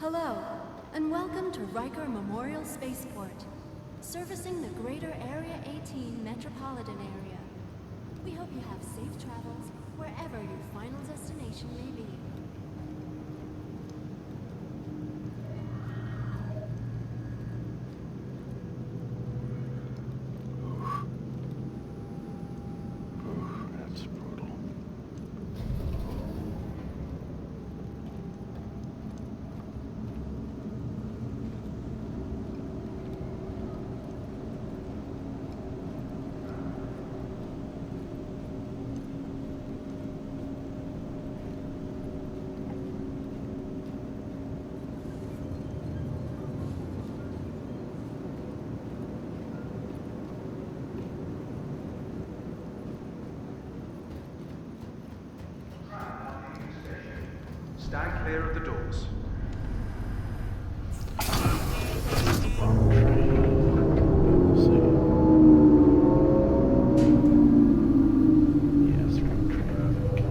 Hello, and welcome to Riker Memorial Spaceport, servicing the greater Area 18 metropolitan area. We hope you have safe travels wherever your final destination may be. That's brutal. Stand clear of the doors. Wrong train. Let's see. Yes, wrong traffic.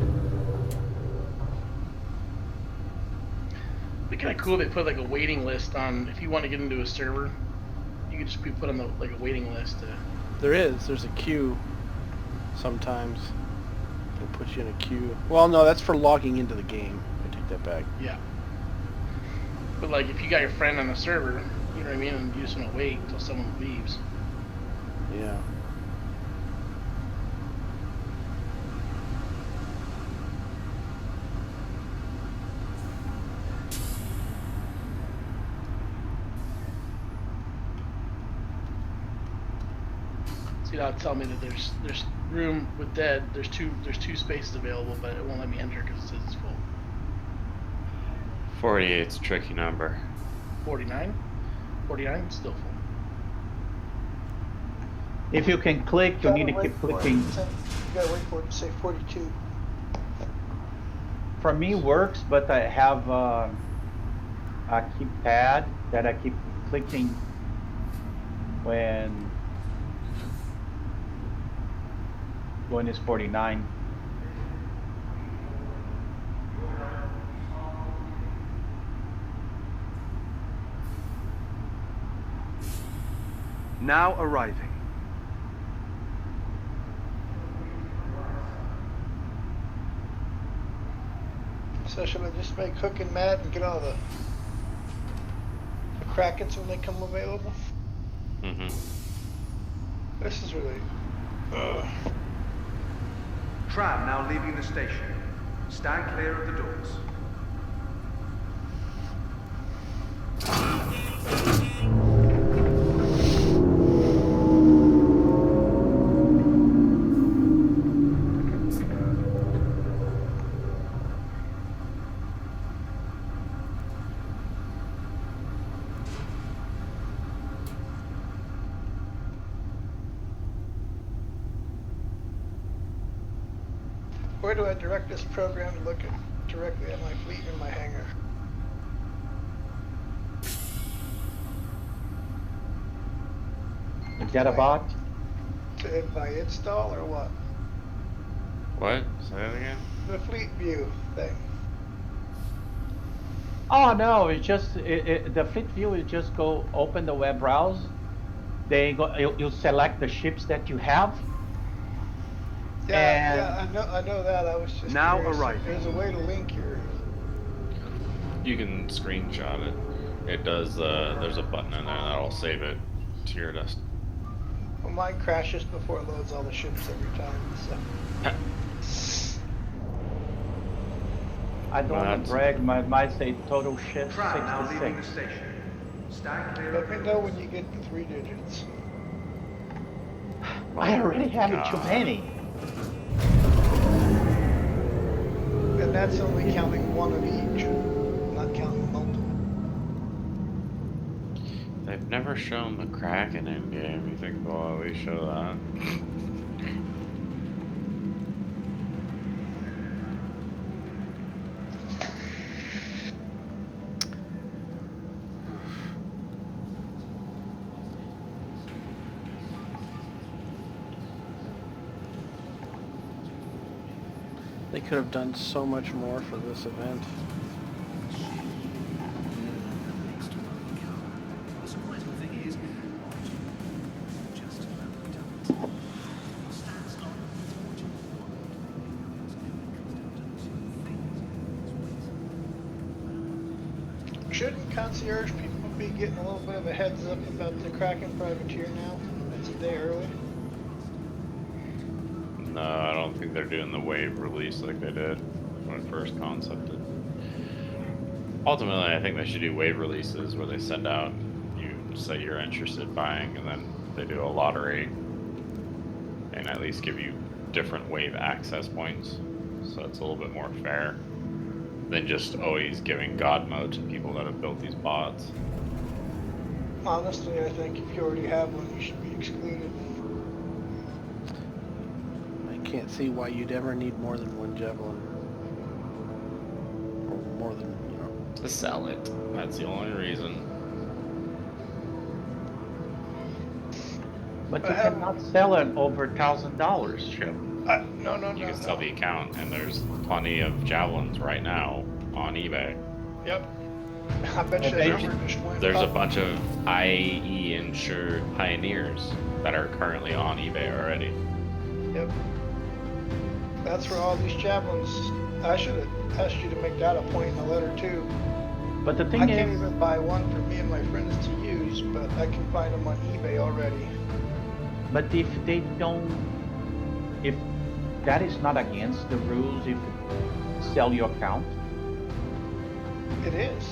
It'd be kind of cool if they put like a waiting list on if you want to get into a server. You could just be put on the, like a waiting list. There's a queue sometimes. They'll put you in a queue. Well, no, that's for logging into the game. I take that back. Yeah. But like if you got your friend on the server, you know what I mean, and you just want to wait until someone leaves. Yeah. See, that'll tell me that there's room with dead. There's two spaces available, but it won't let me enter because it says it's full. 48's a tricky number. 49? 49 is still full. If you can click, you need to Gotta keep wait for it. clicking. You gotta wait for it to say 42. For me, works, but I have a keypad that I keep clicking when it's 49. Now arriving. So should I just make Hook and Matt and get all the Krakens when they come available? Mm-hmm. This is really... Tram now leaving the station. Stand clear of the doors. Where do I direct this program to look at directly at my fleet in my hangar? Is that a bot? To my install or what? What? Say that again? The fleet view thing. Oh no, it's just the fleet view is just go open the web browse. You select the ships that you have. Yeah, I know that. I was just Now curious. arriving. There's a way to link your... You can screenshot it. It does, there's a button in there that'll save it to your desktop. Well, mine crashes before it loads all the ships every time, so... I don't want to brag, might say total ships Tram now leaving the 66. station. Stand clear Let of me the know doors. when you get the 3 digits. I already have it too many. And that's only counting one of each, not counting multiple. They've never shown the Kraken in game. You think they'll at least show that? They could have done so much more for this event. Shouldn't concierge people be getting a little bit of a heads up about the Kraken privateer now? It's a day early. No, I don't think they're doing the wave release like they did when it first concepted. Ultimately, I think they should do wave releases where they send out, you say you're interested in buying, and then they do a lottery and at least give you different wave access points. So it's a little bit more fair than just always giving God mode to people that have built these bots. Honestly, I think if you already have one, you should be excluded. I can't see why you'd ever need more than one javelin. Or more than, you know. To sell it. That's the only reason. But you cannot sell an over $1,000 ship. No. You can sell the account, and there's plenty of javelins right now on eBay. Yep. I bet you that number just went There's a up. bunch of IAE insured pioneers that are currently on eBay already. Yep. That's where all these javelins. I should have asked you to make that a point in the letter too. But the I thing can't is, even buy one for me and my friends to use, but I can find them on eBay already. but if they don't, if that is not against the rules, if you sell your account, It is.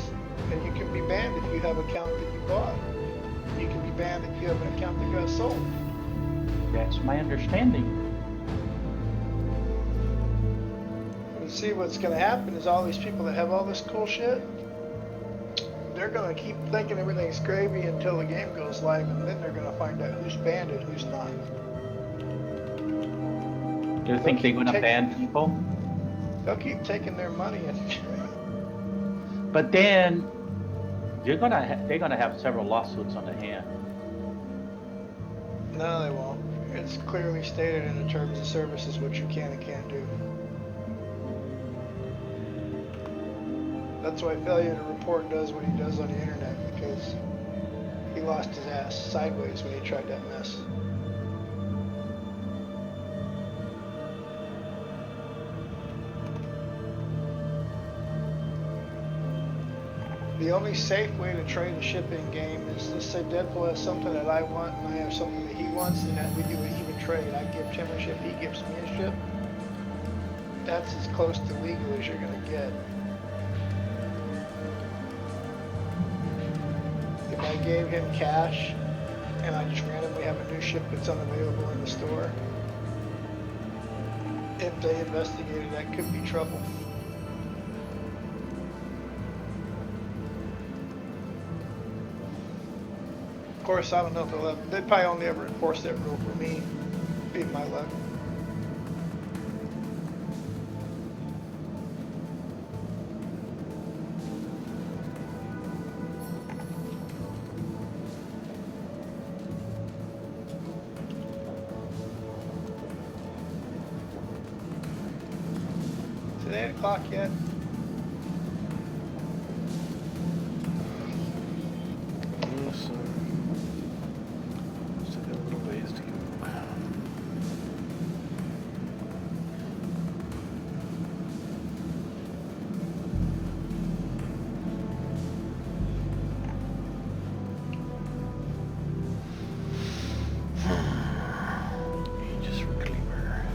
And you can be banned if you have an account that you bought. You can be banned if you have an account that got sold. that's my understanding. And see what's going to happen is all these people that have all this cool shit, they're going to keep thinking everything's gravy until the game goes live, and then they're going to find out who's banned and who's not. Do you think they're gonna Take- ban people? They'll keep taking their money and But then they're gonna have several lawsuits on the hand. no, they won't. It's clearly stated in the terms of services what you can and can't do. That's why failure to report does what he does on the internet, because he lost his ass sideways when he tried that mess. The only safe way to trade a ship in game is, let's say Deadpool has something that I want and I have something that he wants, and that we do an even trade. I give him a ship, he gives me a ship. That's as close to legal as you're gonna get. If I gave him cash and I just randomly have a new ship that's unavailable in the store, if they investigated, that could be trouble. Of course, I don't know if they'd probably only ever enforce that rule for me, being my luck. Is it 8 o'clock yet? So, still got a little ways to go. Aegis for Cleaver.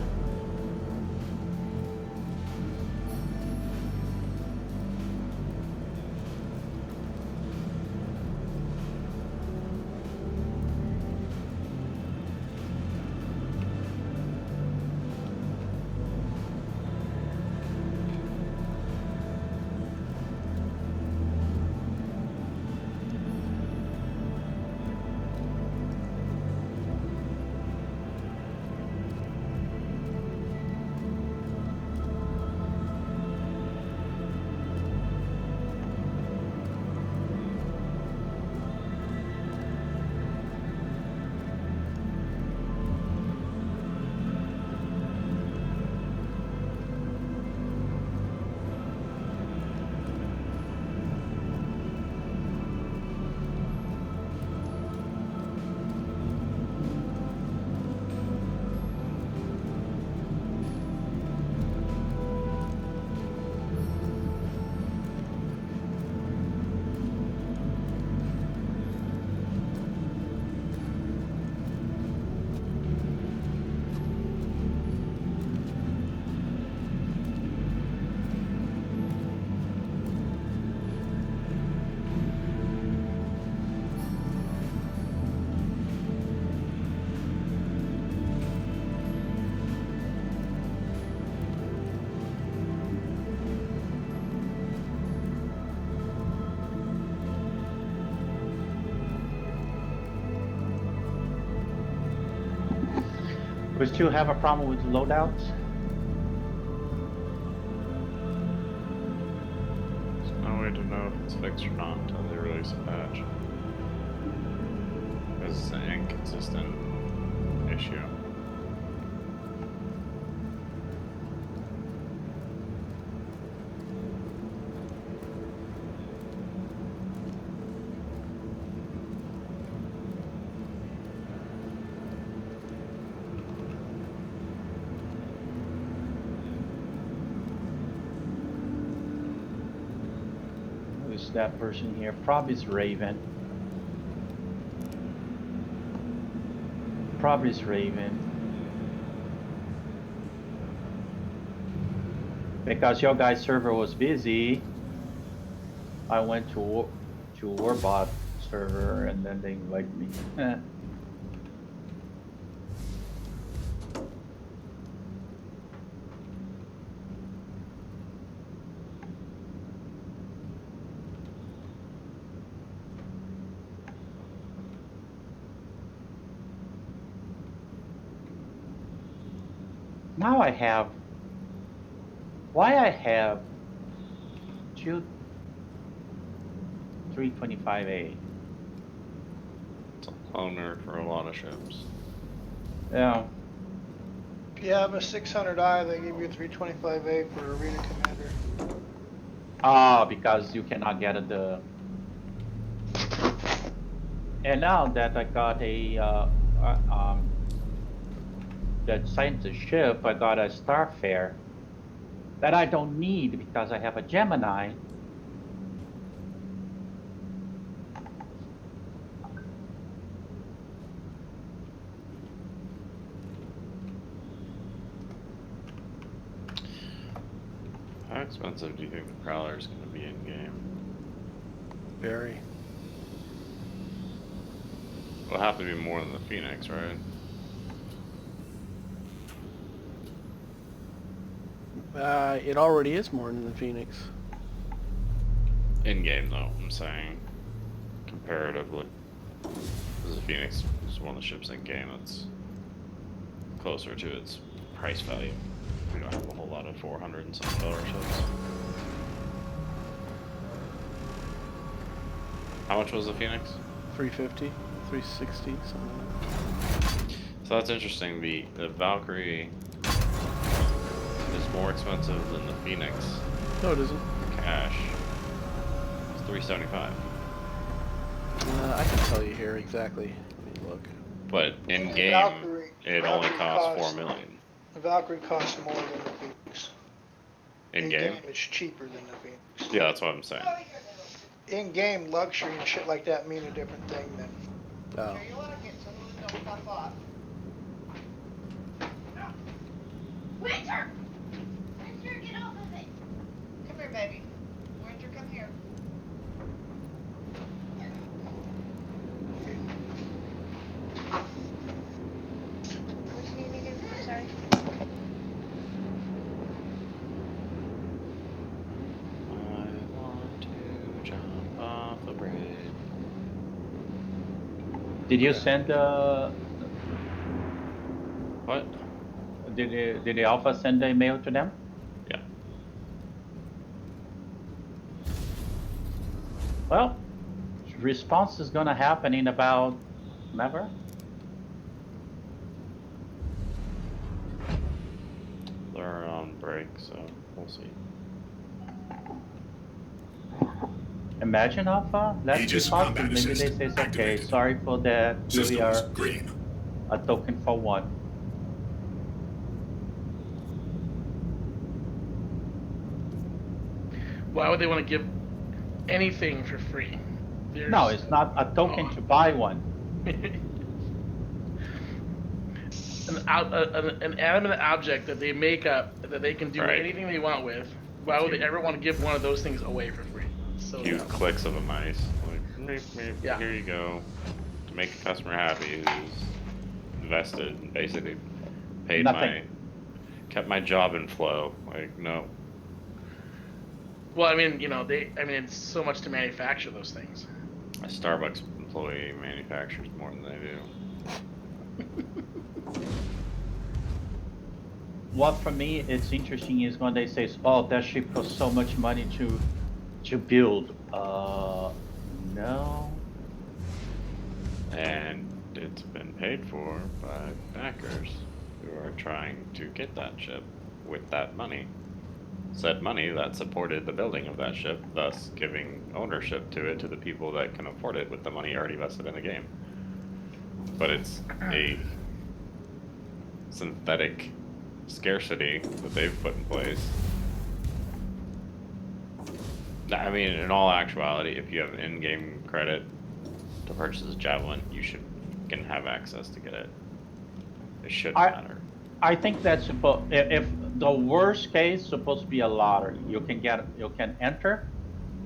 We still have a problem with loadouts. There's no way to know if it's fixed or not until they release a patch. Because it's an inconsistent issue. Who's that person here? Probably is Raven. Probably is Raven. Because your guy's server was busy, I went to Warbot server and then they invited me. Now I have. Why I have 325A? It's a loner for a lot of ships. Yeah. If you have a 600i, they give you a 325A for arena commander. Ah, because you cannot get the. And now that I got a that scientist ship, I got a Starfare that I don't need because I have a Gemini. How expensive do you think the Prowler is going to be in game? Very. It'll have to be more than the Phoenix, right? It already is more than the Phoenix. In game, though, I'm saying comparatively, because the Phoenix is one of the ships in game that's closer to its price value. We don't have a whole lot of $400 and some ships. How much was the Phoenix? 350, 360, something like that. So that's interesting. The Valkyrie is more expensive than the Phoenix. No, it isn't. Cash. It's $375. I can tell you here exactly. Let me look. But in game, it only costs $4 million. The Valkyrie costs more than the Phoenix. In game, it's cheaper than the Phoenix. yeah, that's what I'm saying. In game, luxury and shit like that mean a different thing than. Oh. Winter! Winter, get off of it! Come here, baby. Winter, come here. What's your name again? I'm sorry. I want to jump off the bridge. Did you send What? Did the Alpha send a mail to them? Yeah. Well, response is gonna happen in about never. They're on break, so we'll see. Imagine Alpha. Let's Aegis be positive. combat Maybe they assist say, okay, activated. sorry for that. Here we Systems are, green. a token for one. Why would they want to give anything for free? No, it's not a token to buy one. An animate object that they make up that they can do Right. anything they want with. Why would they ever want to give one of those things away for free? So A few dumb. clicks of a mice. Like, meep, meep, Yeah. here you go. To make a customer happy who's invested and basically paid Nothing. kept my job in flow. Like, no. Well, I mean, it's so much to manufacture those things. A Starbucks employee manufactures more than they do. what for me it's interesting is when they say, "Oh, that ship costs so much money to build." No. And it's been paid for by backers who are trying to get that ship with that money. Said money that supported the building of that ship, thus giving ownership to it to the people that can afford it with the money already vested in the game. But it's a synthetic scarcity that they've put in place. I mean, in all actuality, if you have in-game credit to purchase a Javelin, you can have access to get it. It shouldn't matter. I think that's supposed. If the worst case supposed to be a lottery, you can enter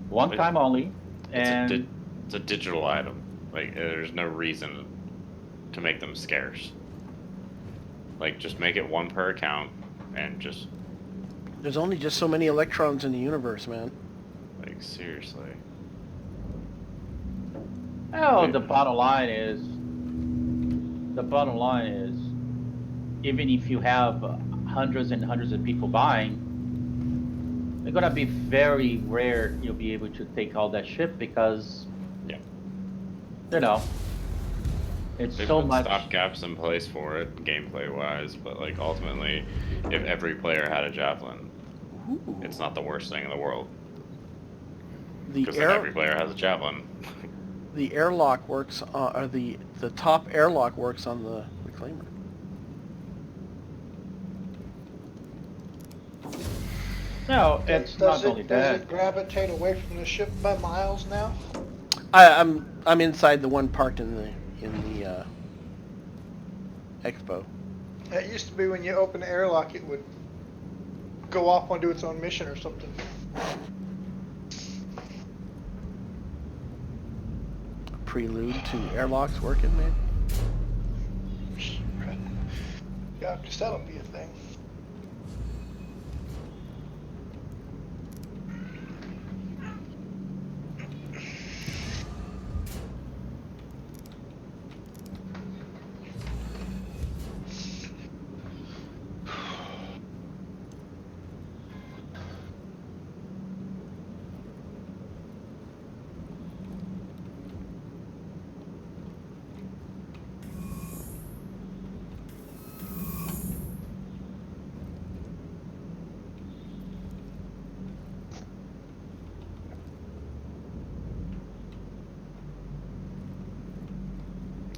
one time only, and It's a digital item. Like, there's no reason to make them scarce. Like, just make it one per account, and just There's only just so many electrons in the universe, man. like seriously. oh, the bottom line is, even if you have hundreds and hundreds of people buying, it's gonna be very rare you'll be able to take all that ship because, Yeah. you know, it's They've so put much. stopgaps in place for it, gameplay wise, but like ultimately, if every player had a Javelin, Ooh. it's not the worst thing in the world. The Because then every player has a Javelin. the airlock works, or the top airlock works on the reclaimer. No, it's not only Does that. it gravitate away from the ship by miles now? I'm inside the one parked in the Expo. It used to be when you open the airlock, it would go off and do its own mission or something. Prelude to airlocks working, man. Yeah, I guess that'll be a thing.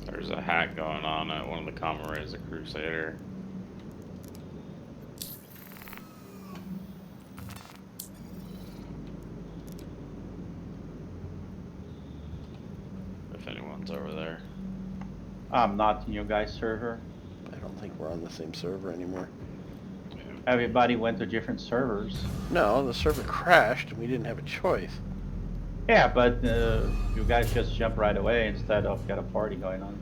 There's a hack going on at one of the common rays of Crusader. If anyone's over there. I'm not in your guys' server. I don't think we're on the same server anymore. Everybody went to different servers. No, the server crashed and we didn't have a choice. Yeah, but you guys just jump right away instead of get a party going on.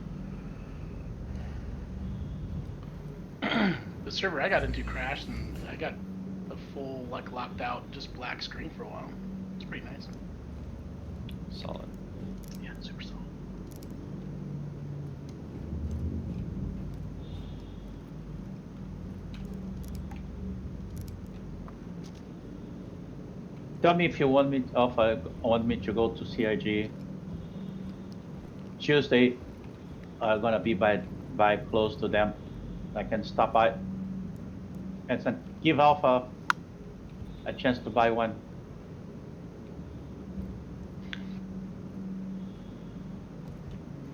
The server I got into crashed, and I got a full, like, locked out, just black screen for a while. It's pretty nice. Solid. Yeah, super solid. Tell me if you want me to go to CIG. Tuesday, I'm gonna be by close to them. I can stop by and give Alpha a chance to buy one.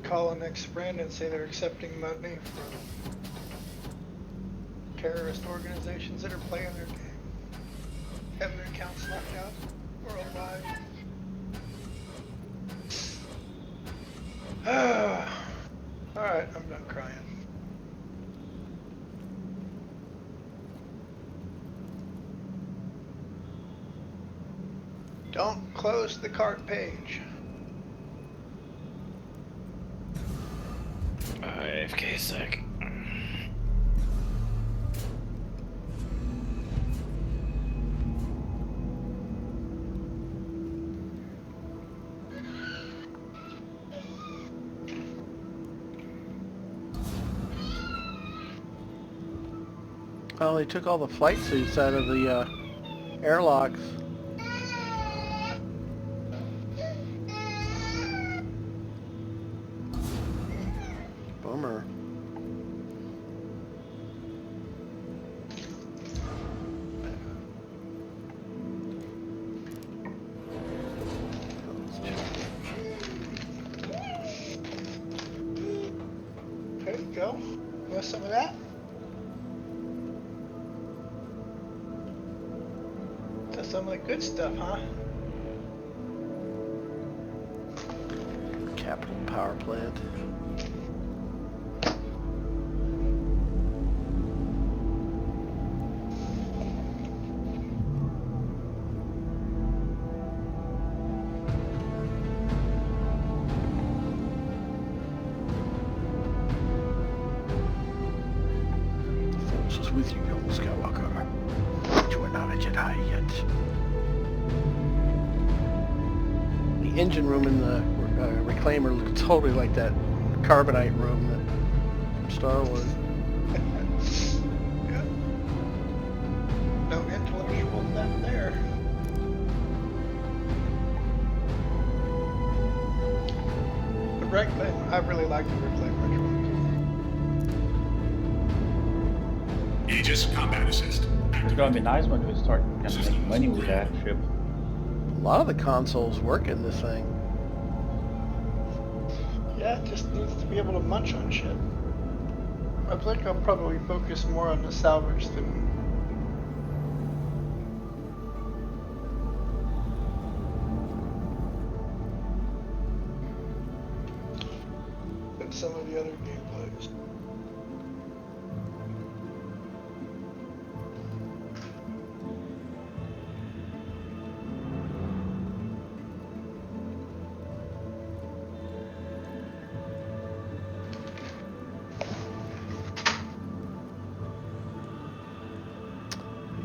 Call an ex-friend and say they're accepting money from terrorist organizations that are playing their game. Having their accounts locked out worldwide. Alright, I'm done crying. Don't close the cart page. AFK sec. Oh, they took all the flight suits out of the airlocks. Bummer. There you go. Want some of that? That's some of the good stuff, huh? Capital power plant. The Force is with you, young Skywalker. But you are not a Jedi yet. The engine room in the Reclaimer looked totally like that carbonite room that from Star Wars. Yeah. No intellectual depth there. The Reclaimer, I really like the Reclaimer drawing. Aegis combat assist. It's gonna be nice when we start kind of making money with that ship. A lot of the consoles work in this thing. Yeah, it just needs to be able to munch on shit. I think I'll probably focus more on the salvage than some of the other gameplays.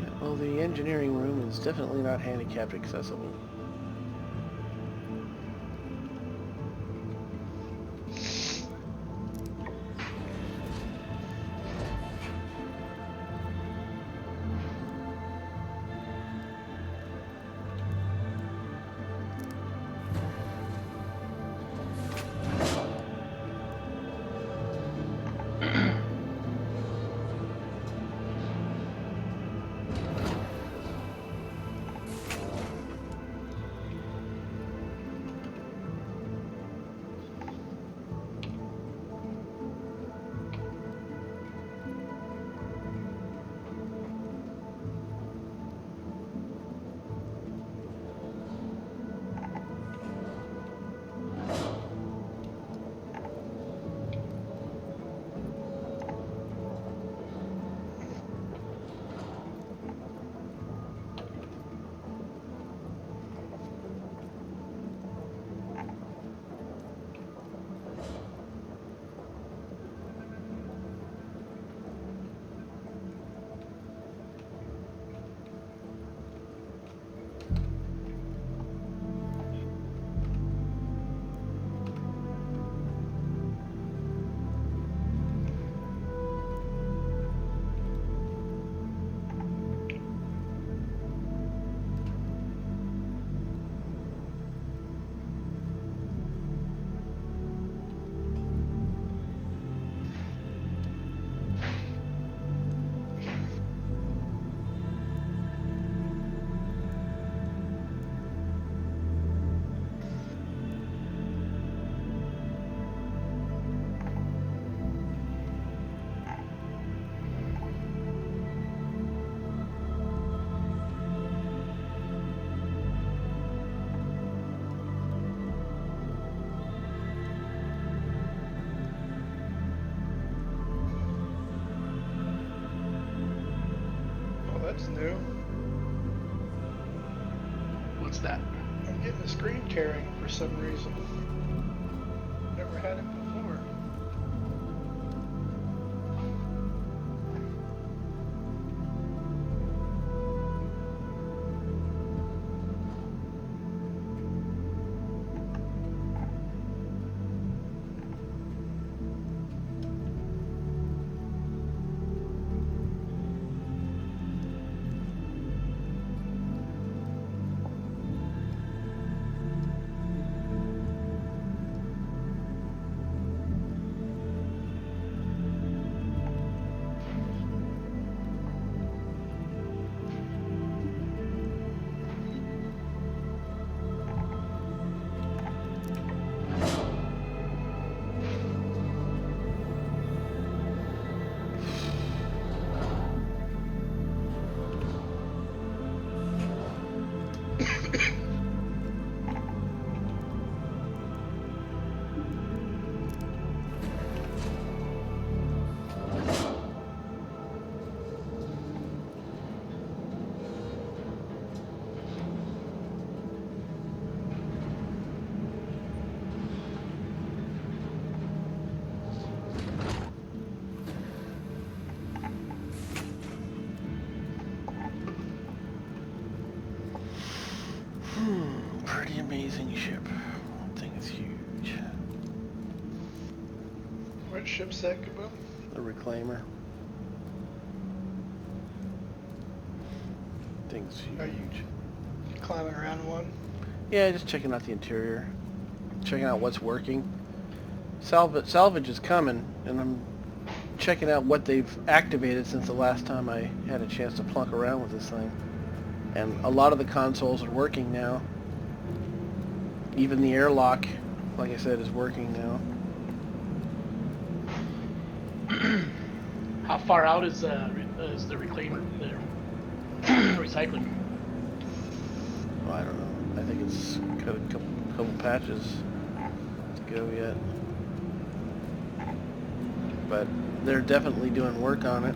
Yeah, well, the engineering room is definitely not handicapped accessible. That's new. What's that? I'm getting the screen tearing for some reason. Never had it before. What ship's that, Kaboom? The reclaimer. Thing's Are you- huge. Climbing around one? Yeah, just checking out the interior. Checking out what's working. Salvage is coming, and I'm checking out what they've activated since the last time I had a chance to plunk around with this thing. And a lot of the consoles are working now. Even the airlock, like I said, is working now. How far out is the reclaimer, the recycling? Well, I don't know. I think it's got a couple patches to go yet. But they're definitely doing work on it.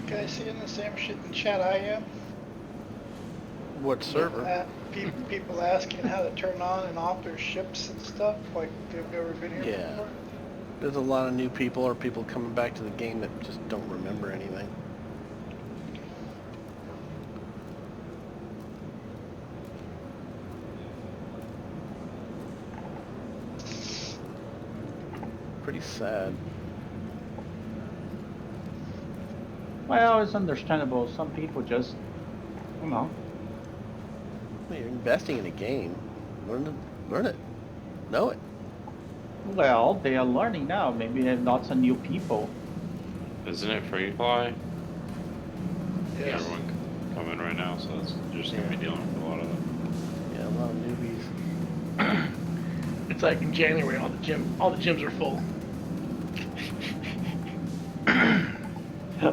You guys seeing the same shit in chat I am? What server? People asking how to turn on and off their ships and stuff, like they've never been here Yeah. before. There's a lot of new people or people coming back to the game that just don't remember anything. Pretty sad. Well, it's understandable. Some people just, you know. Well, you're investing in a game. Learn it. Know it. Well, they are learning now. Maybe they have lots of new people. Isn't it free fly? Yes. Everyone come in right now, so you're just gonna be dealing with a lot of them. Yeah, a lot of newbies. It's like in January, all the gyms are full.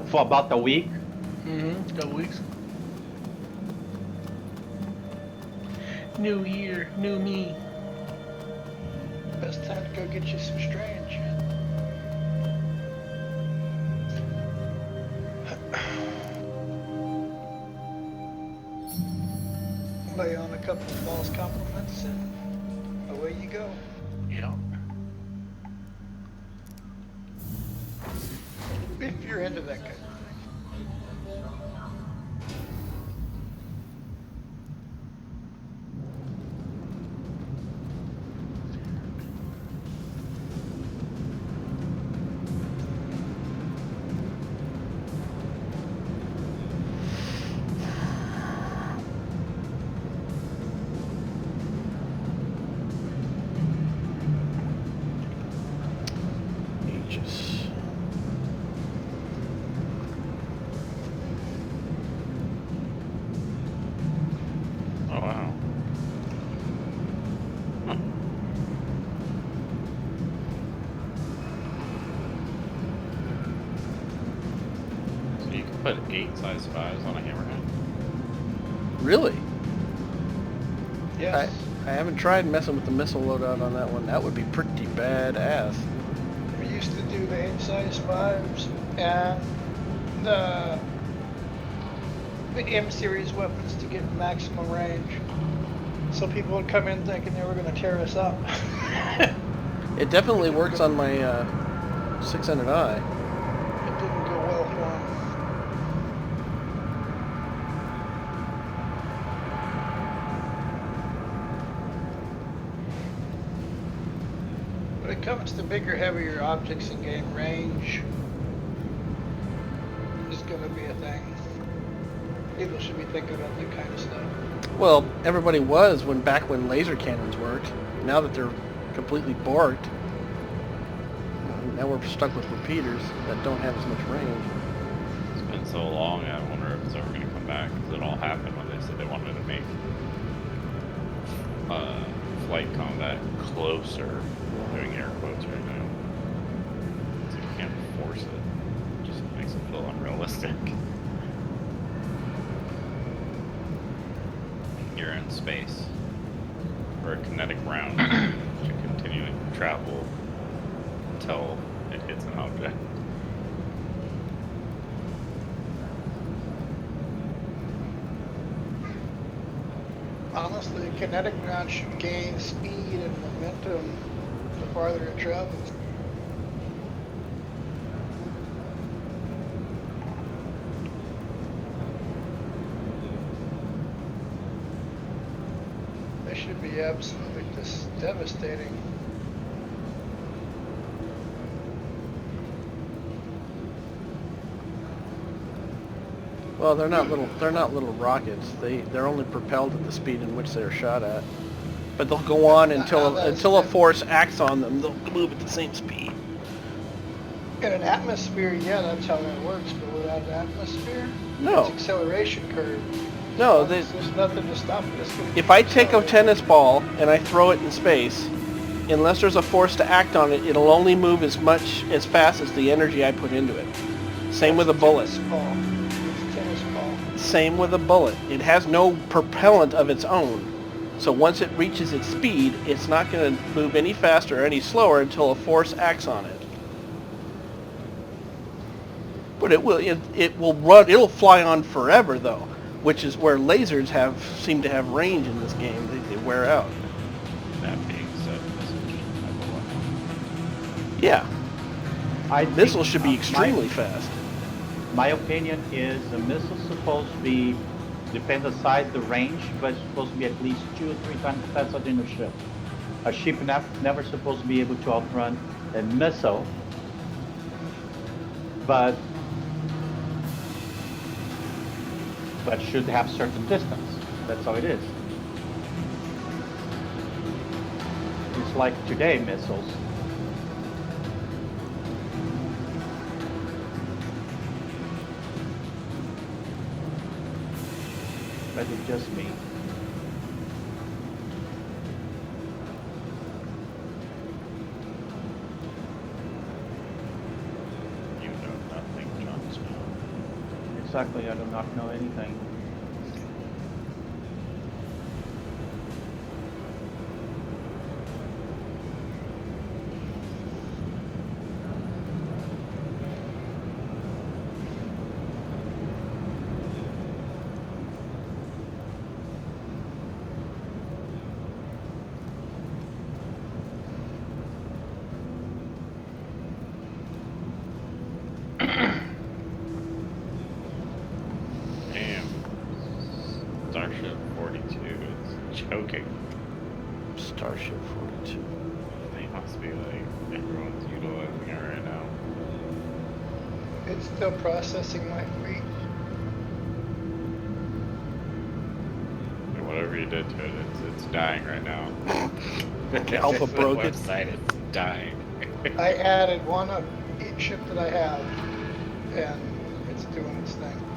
For about a week. Mm-hmm. Couple weeks. New year, new me. Best time to go get you some strange. Lay on a couple of false compliments and away you go. Yeah. If you're into that guy. Aegis. Oh wow. Huh. So you can put 8 size 5s on a hammerhead? Really? Yes. I haven't tried messing with the missile loadout on that one. That would be pretty badass. We used to do the 8.5s and the M series weapons to get maximum range. So people would come in thinking they were going to tear us up. It definitely works on my 600i. It didn't go well for them. When it comes to bigger, heavier objects in game, range is going to be a thing. People should be thinking about that kind of stuff. Well, everybody was back when laser cannons worked. Now that they're completely borked, now we're stuck with repeaters that don't have as much range. It's been so long, I wonder if it's ever going to come back. Because it all happened when they said they wanted to make flight combat closer. I'm doing air quotes right now. So you can't force it. It just makes it feel unrealistic. You're in space for a kinetic round to continually travel until it hits an object. Honestly, a kinetic round should gain speed and momentum the farther it travels. They should be absolutely just devastating. Well, they're not little rockets. They're only propelled at the speed in which they're shot at. But they'll go on until a force acts on them. They'll move at the same speed. In an atmosphere, yeah, that's how that works. But without an atmosphere, No. it's acceleration curve. No, There's nothing to stop it. if I take a tennis ball and I throw it in space, unless there's a force to act on it, it'll only move as fast as the energy I put into it. Same with a bullet. It's a tennis ball. Same with a bullet. It has no propellant of its own. So once it reaches its speed, it's not going to move any faster or any slower until a force acts on it. But it will run. It'll fly on forever though, which is where lasers seem to have range in this game. They wear out. That being said, Yeah. Missiles should be my- extremely fast. My opinion is the missile's supposed to be, depends on the size, the range, but it's supposed to be at least 2 or 3 times faster than a ship. A ship never supposed to be able to outrun a missile, but should have certain distance. That's how it is. It's like today missiles. But it's just me. you know nothing, Jon Snow. Exactly, I do not know anything. Damn. Starship 42 is choking. Starship 42. They must be like, everyone's utilizing it right now. It's still processing my fleet. Like, whatever you did to it, it's dying right now. Alpha The broke it. website, it's dying. I added one of each ship that I have, and it's doing its thing.